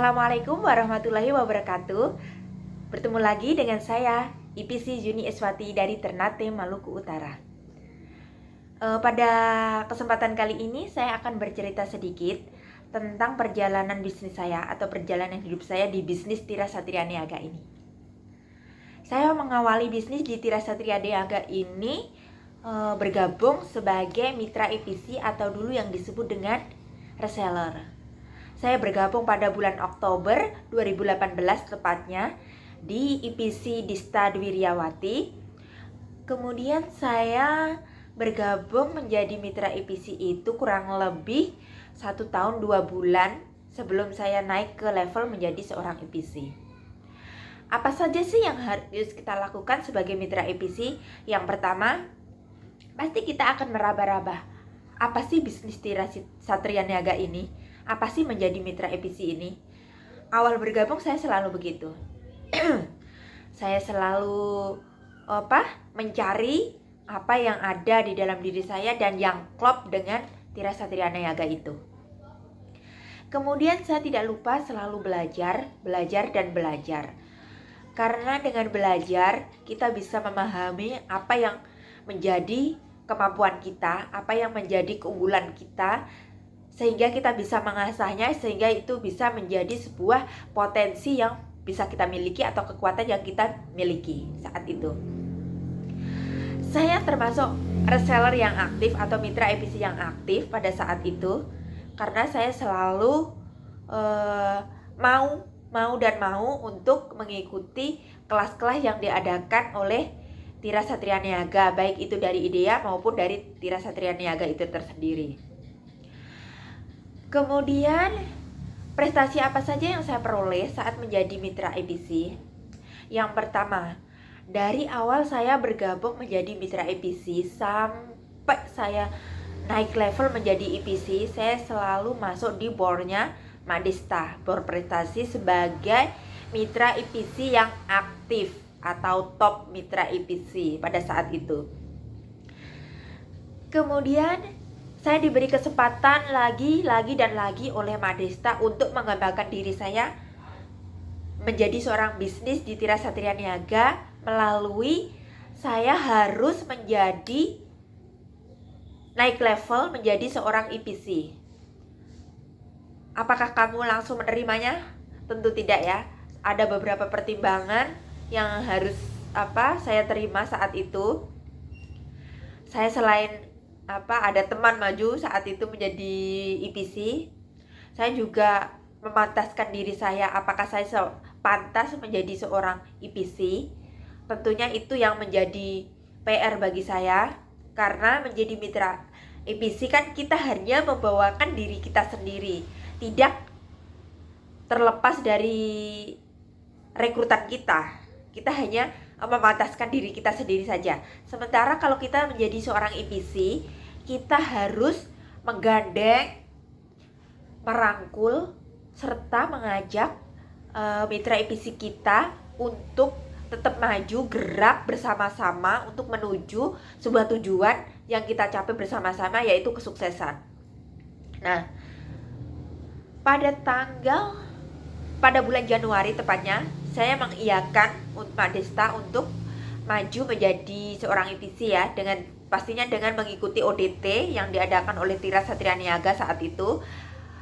Assalamualaikum warahmatullahi wabarakatuh. Bertemu lagi dengan saya, IPC Juni Eswati dari Ternate, Maluku Utara. Pada kesempatan kali ini saya akan bercerita sedikit tentang perjalanan bisnis saya atau perjalanan hidup saya di bisnis Tira Satria Niaga ini. Saya mengawali bisnis di Tira Satria Niaga ini bergabung sebagai mitra IPC atau dulu yang disebut dengan reseller. Saya bergabung pada bulan Oktober 2018 tepatnya di IPC Dista Dwiriawati. Kemudian saya bergabung menjadi mitra IPC itu kurang lebih 1 tahun 2 bulan sebelum saya naik ke level menjadi seorang IPC. Apa saja sih yang harus kita lakukan sebagai mitra IPC? Yang pertama, pasti kita akan meraba-raba. Apa sih bisnis Tira Satria Niaga ini? Apa sih menjadi mitra IPC ini? Awal bergabung saya selalu begitu. Saya selalu mencari apa yang ada di dalam diri saya dan yang klop dengan Tira Satria Niaga itu. Kemudian saya tidak lupa selalu belajar dan belajar. Karena dengan belajar kita bisa memahami apa yang menjadi kemampuan kita, apa yang menjadi keunggulan kita, sehingga kita bisa mengasahnya, sehingga itu bisa menjadi sebuah potensi yang bisa kita miliki atau kekuatan yang kita miliki saat itu. Saya termasuk reseller yang aktif atau mitra IPC yang aktif pada saat itu, karena saya selalu mau untuk mengikuti kelas-kelas yang diadakan oleh Tira Satria Niaga, baik itu dari IDEA maupun dari Tira Satria Niaga itu tersendiri. Kemudian prestasi apa saja yang saya peroleh saat menjadi mitra IPC? Yang pertama, dari awal saya bergabung menjadi mitra IPC sampai saya naik level menjadi IPC, saya selalu masuk di boardnya Madista, board prestasi sebagai mitra IPC yang aktif atau top mitra IPC pada saat itu. Kemudian saya diberi kesempatan lagi oleh Madista untuk mengembangkan diri saya menjadi seorang bisnis di Tira Satria Niaga melalui saya harus menjadi naik level menjadi seorang IPC. Apakah kamu langsung menerimanya? Tentu tidak ya. Ada beberapa pertimbangan yang harus saya terima saat itu. Saya selain ada teman maju saat itu menjadi IPC, saya juga memantaskan diri saya apakah saya pantas menjadi seorang IPC. Tentunya itu yang menjadi PR bagi saya, karena menjadi mitra IPC kan kita hanya membawakan diri kita sendiri, tidak terlepas dari rekrutan kita. Kita hanya memantaskan diri kita sendiri saja. Sementara kalau kita menjadi seorang IPC, kita harus menggandeng, merangkul, serta mengajak mitra IPC kita untuk tetap maju, gerak bersama-sama untuk menuju sebuah tujuan yang kita capai bersama-sama, yaitu kesuksesan. Nah, pada bulan Januari tepatnya, saya mengiyakan Madista untuk maju menjadi seorang IPC ya, pastinya dengan mengikuti ODT yang diadakan oleh Tira Satria Niaga saat itu.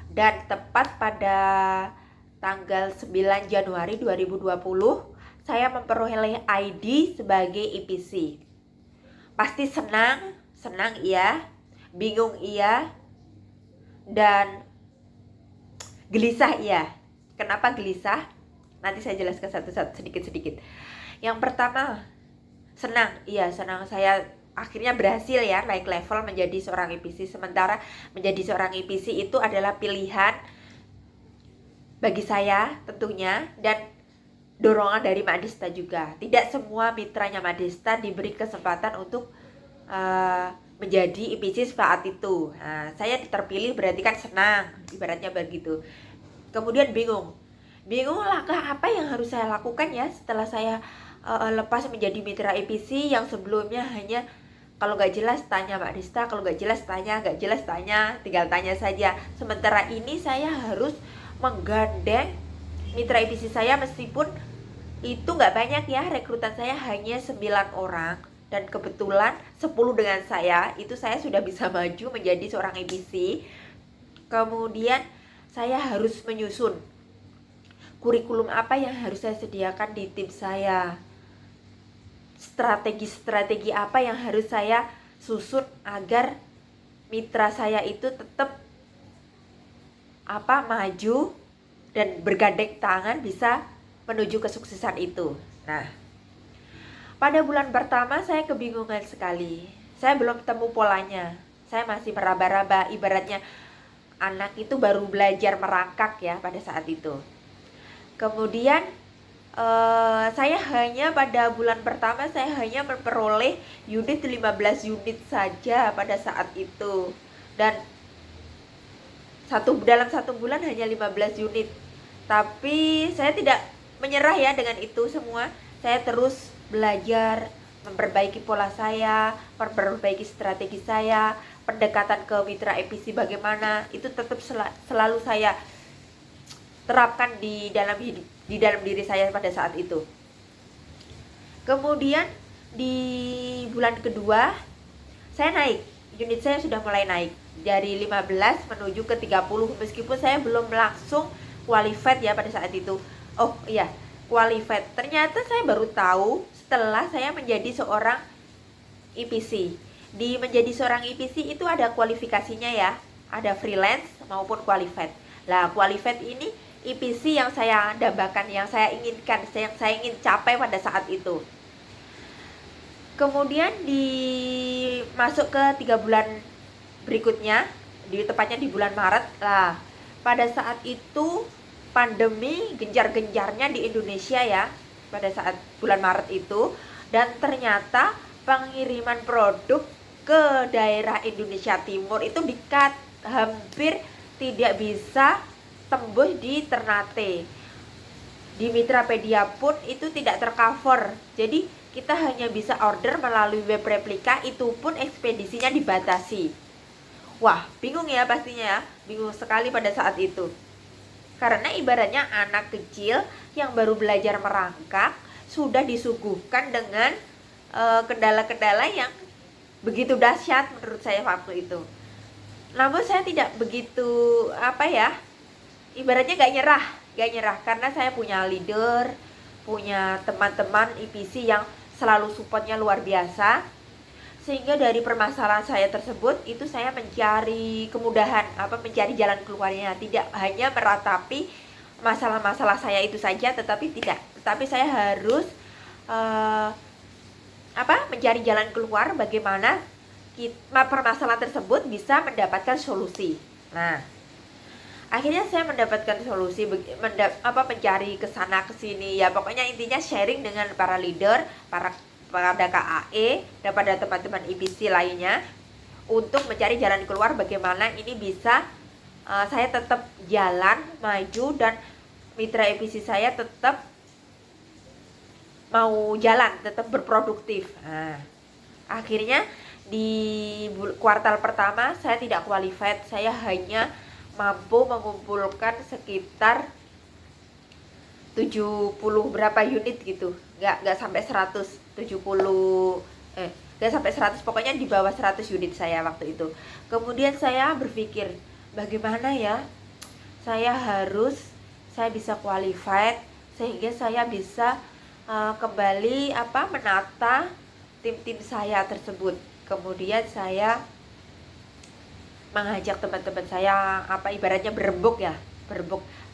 Dan tepat pada tanggal 9 Januari 2020 saya memperoleh ID sebagai IPC. Pasti senang iya, bingung iya, dan gelisah iya. Kenapa gelisah? Nanti saya jelaskan satu-satu sedikit-sedikit. Yang pertama, senang saya akhirnya berhasil ya naik level menjadi seorang IPC. Sementara menjadi seorang IPC itu adalah pilihan bagi saya tentunya, dan dorongan dari Madista juga. Tidak semua mitranya Madista diberi kesempatan untuk menjadi IPC saat itu. Nah, saya terpilih berarti kan senang, ibaratnya begitu. Kemudian bingung langkah apa yang harus saya lakukan ya setelah saya lepas menjadi mitra IPC yang sebelumnya hanya kalau nggak jelas tanya Mbak Dista, kalau nggak jelas tanya, tinggal tanya saja. Sementara ini saya harus menggandeng mitra IPC saya, meskipun itu nggak banyak ya, rekrutan saya hanya 9 orang, dan kebetulan 10 dengan saya, itu saya sudah bisa maju menjadi seorang IPC. Kemudian saya harus menyusun kurikulum apa yang harus saya sediakan di tim saya, strategi-strategi apa yang harus saya susun agar mitra saya itu tetap maju dan bergandeng tangan bisa menuju kesuksesan itu. Nah, pada bulan pertama saya kebingungan sekali. Saya belum temu polanya. Saya masih meraba-raba, ibaratnya anak itu baru belajar merangkak ya pada saat itu. Kemudian saya hanya pada bulan pertama saya hanya memperoleh unit 15 unit saja pada saat itu. Dan dalam 1 bulan hanya 15 unit. Tapi saya tidak menyerah ya dengan itu semua. Saya terus belajar, memperbaiki pola saya, memperbaiki strategi saya, pendekatan ke mitra IPC bagaimana, itu tetap selalu saya terapkan di dalam diri saya pada saat itu. Kemudian di bulan kedua saya naik, unit saya sudah mulai naik dari 15 menuju ke 30, meskipun saya belum langsung qualified ya pada saat itu. Oh iya, qualified. Ternyata saya baru tahu setelah saya menjadi seorang IPC. Di menjadi seorang IPC itu ada kualifikasinya ya, ada freelance maupun qualified. Lah, qualified ini IPC yang saya dambakan, yang saya inginkan, yang saya ingin capai pada saat itu. Kemudian masuk ke 3 bulan berikutnya, tepatnya di bulan Maret. Lah, pada saat itu pandemi gencar-gencarnya di Indonesia ya, pada saat bulan Maret itu, dan ternyata pengiriman produk ke daerah Indonesia Timur itu di-cut, hampir tidak bisa tembus di Ternate. Di Mitrapedia pun itu tidak tercover. Jadi kita hanya bisa order melalui web replika, itu pun ekspedisinya dibatasi. Wah, bingung ya pastinya ya, bingung sekali pada saat itu. Karena ibaratnya anak kecil yang baru belajar merangkak sudah disuguhkan dengan kendala-kendala yang begitu dahsyat menurut saya waktu itu. Namun saya tidak begitu ibaratnya gak nyerah karena saya punya leader, punya teman-teman IPC yang selalu supportnya luar biasa. Sehingga dari permasalahan saya tersebut itu saya mencari kemudahan, mencari jalan keluarnya, tidak hanya meratapi masalah-masalah saya itu saja, tetapi saya harus mencari jalan keluar bagaimana permasalahan tersebut bisa mendapatkan solusi. Nah, akhirnya saya mendapatkan solusi, mencari kesana kesini ya, pokoknya intinya sharing dengan para leader, pada KAE dan pada teman-teman IPC lainnya untuk mencari jalan keluar bagaimana ini bisa saya tetap jalan maju dan mitra IPC saya tetap mau jalan, tetap berproduktif. Nah, akhirnya di kuartal pertama saya tidak qualified, saya hanya mampu mengumpulkan sekitar 70 berapa unit gitu, nggak sampai 100, 70 nggak sampai 100, pokoknya di bawah 100 unit saya waktu itu. Kemudian saya berpikir bagaimana ya saya bisa qualified sehingga saya bisa kembali menata tim-tim saya tersebut. Kemudian saya mengajak teman-teman saya ibaratnya berembuk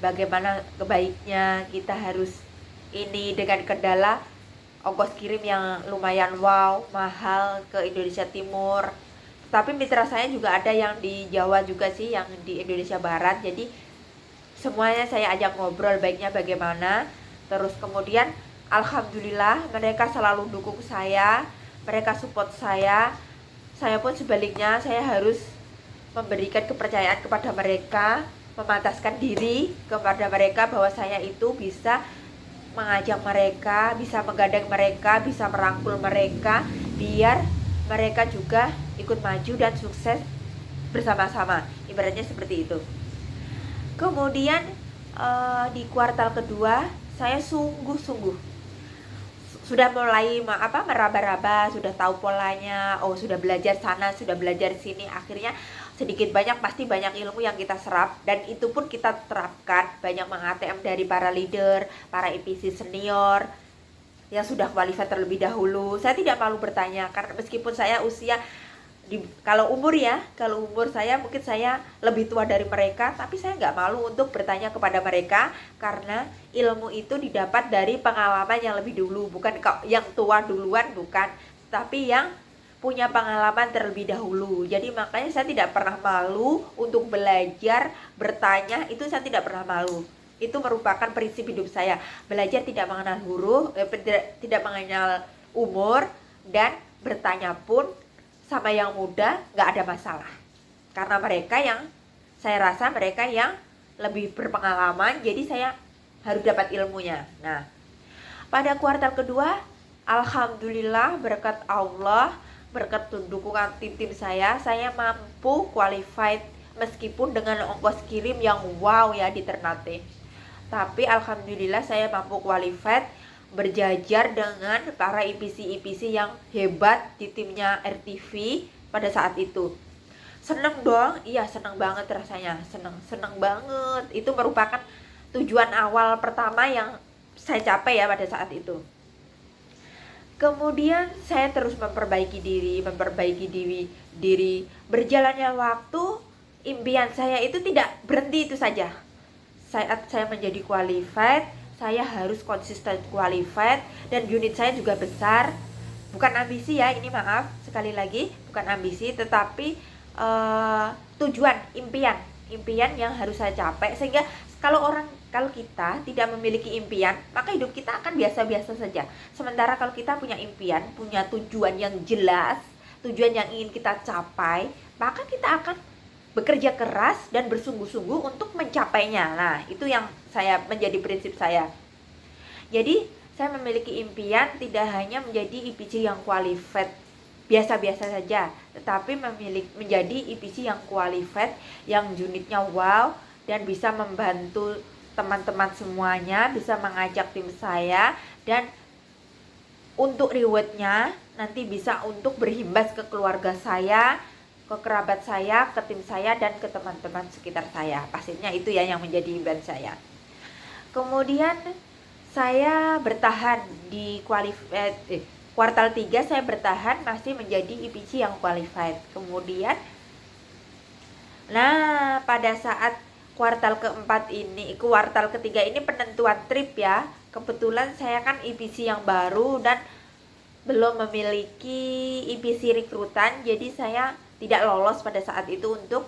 bagaimana kebaiknya kita harus ini dengan kendala ongkos kirim yang lumayan mahal ke Indonesia Timur. Tapi mitra saya juga ada yang di Jawa juga sih, yang di Indonesia Barat. Jadi semuanya saya ajak ngobrol baiknya bagaimana. Terus kemudian alhamdulillah mereka selalu dukung saya, mereka support saya. Saya pun sebaliknya, saya harus memberikan kepercayaan kepada mereka, memantaskan diri kepada mereka bahwa saya itu bisa mengajak mereka, bisa menggandeng mereka, bisa merangkul mereka biar mereka juga ikut maju dan sukses bersama-sama, ibaratnya seperti itu. Kemudian di kuartal kedua saya sungguh-sungguh sudah mulai meraba-raba, sudah tahu polanya, oh sudah belajar sana, sudah belajar sini, akhirnya sedikit banyak pasti banyak ilmu yang kita serap dan itu pun kita terapkan, banyak meng-ATM dari para leader, para IPC senior yang sudah qualified terlebih dahulu. Saya tidak malu bertanya karena meskipun saya usia kalau umur saya mungkin saya lebih tua dari mereka, tapi saya nggak malu untuk bertanya kepada mereka karena ilmu itu didapat dari pengalaman yang lebih dulu, bukan yang tua duluan, bukan, tapi yang punya pengalaman terlebih dahulu. Jadi makanya saya tidak pernah malu untuk belajar, bertanya, itu saya tidak pernah malu. Itu merupakan prinsip hidup saya. Belajar tidak mengenal huruf, tidak mengenal umur, dan bertanya pun sama yang muda nggak ada masalah, karena mereka yang saya rasa mereka yang lebih berpengalaman, jadi saya harus dapat ilmunya. Nah, pada kuartal kedua, alhamdulillah berkat Allah, berkat dukungan tim saya mampu qualified meskipun dengan ongkos kirim yang wow ya di Ternate. Tapi alhamdulillah saya mampu qualified, berjajar dengan para IPC yang hebat di timnya RTV pada saat itu. Seneng dong, iya seneng banget rasanya, seneng banget. Itu merupakan tujuan awal pertama yang saya capai ya pada saat itu. Kemudian saya terus memperbaiki diri. Berjalannya waktu, impian saya itu tidak berhenti itu saja. Saat saya menjadi qualified, saya harus konsisten qualified dan unit saya juga besar. Bukan ambisi ya, ini maaf sekali lagi, bukan ambisi, tetapi tujuan, impian yang harus saya capai. Sehingga kalau kita tidak memiliki impian, maka hidup kita akan biasa-biasa saja. Sementara kalau kita punya impian, punya tujuan yang jelas, tujuan yang ingin kita capai, maka kita akan bekerja keras dan bersungguh-sungguh untuk mencapainya. Nah, itu yang menjadi prinsip saya. Jadi, saya memiliki impian tidak hanya menjadi IPC yang qualified biasa-biasa saja, tetapi menjadi IPC yang qualified, yang unitnya wow, dan bisa membantu teman-teman semuanya, bisa mengajak tim saya, dan untuk rewardnya nanti bisa untuk berhimbas ke keluarga saya, ke kerabat saya, ke tim saya, dan ke teman-teman sekitar saya. Pastinya itu ya yang menjadi impian saya. Kemudian saya bertahan di kuartal 3, saya bertahan masih menjadi IPC yang qualified. Kemudian pada saat kuartal ketiga ini penentuan trip ya. Kebetulan saya kan IPC yang baru dan belum memiliki IPC rekrutan, jadi saya tidak lolos pada saat itu untuk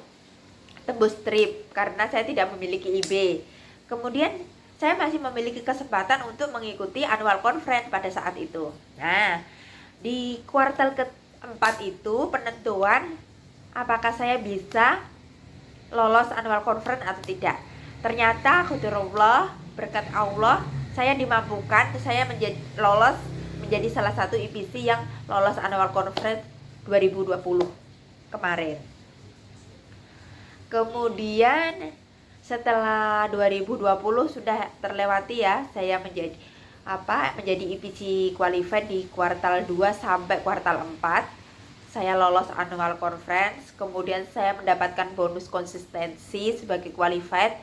tembus trip karena saya tidak memiliki IB. Kemudian saya masih memiliki kesempatan untuk mengikuti annual conference pada saat itu. Nah, di kuartal keempat itu penentuan apakah saya bisa lolos annual conference atau tidak. Ternyata qadarullah, berkat Allah, saya dimampukan, saya lolos menjadi salah satu IPC yang lolos annual conference 2020 kemarin. Kemudian setelah 2020 sudah terlewati ya, saya menjadi IPC qualified di kuartal 2 sampai kuartal 4. Saya lolos annual conference, kemudian saya mendapatkan bonus konsistensi sebagai qualified,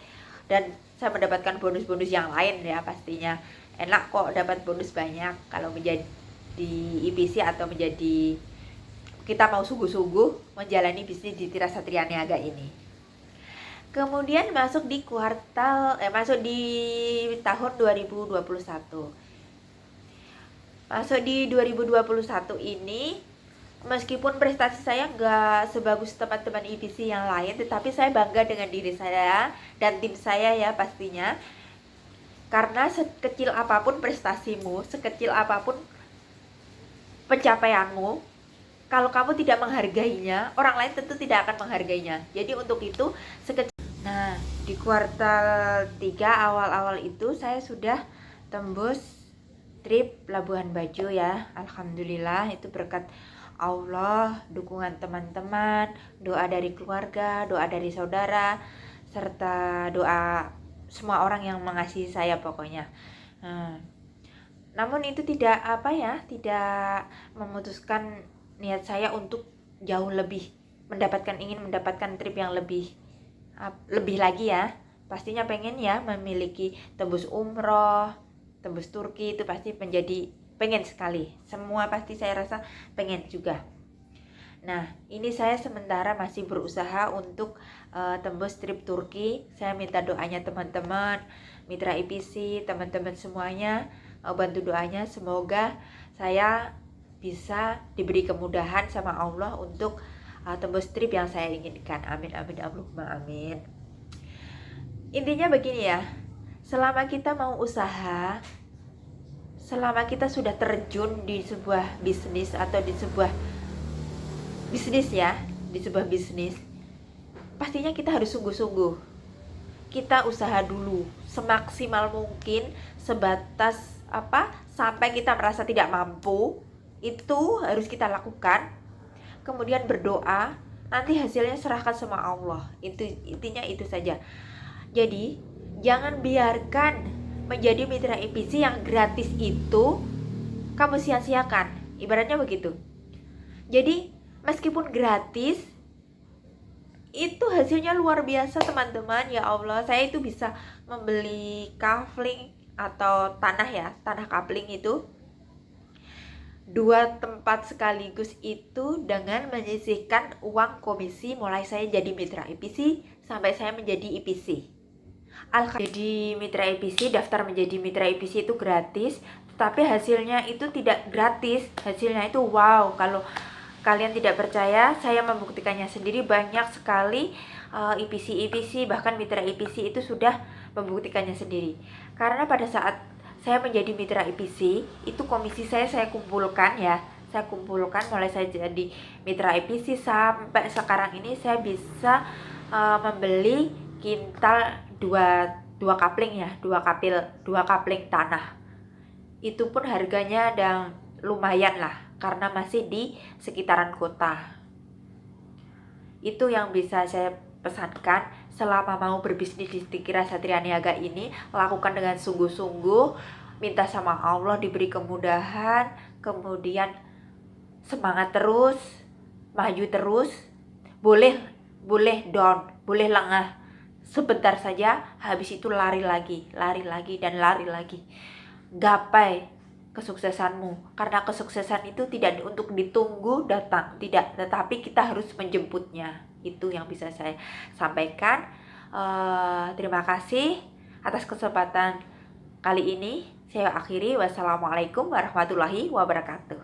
dan saya mendapatkan bonus-bonus yang lain ya pastinya. Enak kok dapat bonus banyak kalau menjadi IPC atau kita mau sungguh-sungguh menjalani bisnis di Tira Satria Niaga ini. Kemudian masuk di tahun 2021. Masuk di 2021 ini, meskipun prestasi saya nggak sebagus teman-teman IPC yang lain, tetapi saya bangga dengan diri saya dan tim saya ya pastinya. Karena sekecil apapun prestasimu, sekecil apapun pencapaianmu, kalau kamu tidak menghargainya, orang lain tentu tidak akan menghargainya. Jadi untuk itu di kuartal 3 awal-awal itu saya sudah tembus trip Labuhan Bajo ya. Alhamdulillah, itu berkat Allah, dukungan teman-teman, doa dari keluarga, doa dari saudara, serta doa semua orang yang mengasihi saya pokoknya. Namun itu tidak tidak memutuskan niat saya untuk jauh lebih ingin mendapatkan trip yang lebih lagi ya. Pastinya pengen ya memiliki tembus umroh, tembus Turki, itu pasti pengen sekali. Semua pasti saya rasa pengen juga. Nah, ini saya sementara masih berusaha untuk tembus trip Turki. Saya minta doanya teman-teman, mitra IPC, teman-teman semuanya, bantu doanya semoga saya bisa diberi kemudahan sama Allah untuk tembus trip yang saya inginkan. Amin amin Allahumma amin. Intinya begini ya, selama kita mau usaha, selama kita sudah terjun di sebuah bisnis atau di sebuah bisnis, pastinya kita harus sungguh-sungguh. Kita usaha dulu semaksimal mungkin, sebatas sampai kita merasa tidak mampu, itu harus kita lakukan. Kemudian berdoa, nanti hasilnya serahkan sama Allah. Intinya itu saja. Jadi jangan biarkan menjadi mitra IPC yang gratis itu kamu sia-siakan, ibaratnya begitu. Jadi meskipun gratis, itu hasilnya luar biasa teman-teman. Ya Allah, saya itu bisa membeli kafling atau tanah kapling itu 2 tempat sekaligus itu dengan menyisihkan uang komisi mulai saya jadi mitra IPC sampai saya menjadi IPC. Jadi mitra IPC, daftar menjadi mitra IPC itu gratis, tapi hasilnya itu tidak gratis. Hasilnya itu wow. Kalau kalian tidak percaya, saya membuktikannya sendiri. Banyak sekali IPC bahkan mitra IPC itu sudah membuktikannya sendiri. Karena pada saat saya menjadi mitra IPC, itu komisi saya kumpulkan ya. Saya kumpulkan mulai saya jadi mitra IPC sampai sekarang ini saya bisa membeli kintal dua kapling ya, dua kapling tanah. Itu pun harganya lumayan lah, karena masih di sekitaran kota. Itu yang bisa saya pesankan. Selama mau berbisnis di Dikira Satria Niaga ini, lakukan dengan sungguh-sungguh, minta sama Allah diberi kemudahan, kemudian semangat terus, maju terus. Boleh down, boleh lengah sebentar saja, habis itu lari lagi, dan lari lagi. Gapai kesuksesanmu, karena kesuksesan itu tidak untuk ditunggu datang, tidak, tetapi kita harus menjemputnya. Itu yang bisa saya sampaikan. Terima kasih atas kesempatan kali ini. Saya akhiri. Wassalamualaikum warahmatullahi wabarakatuh.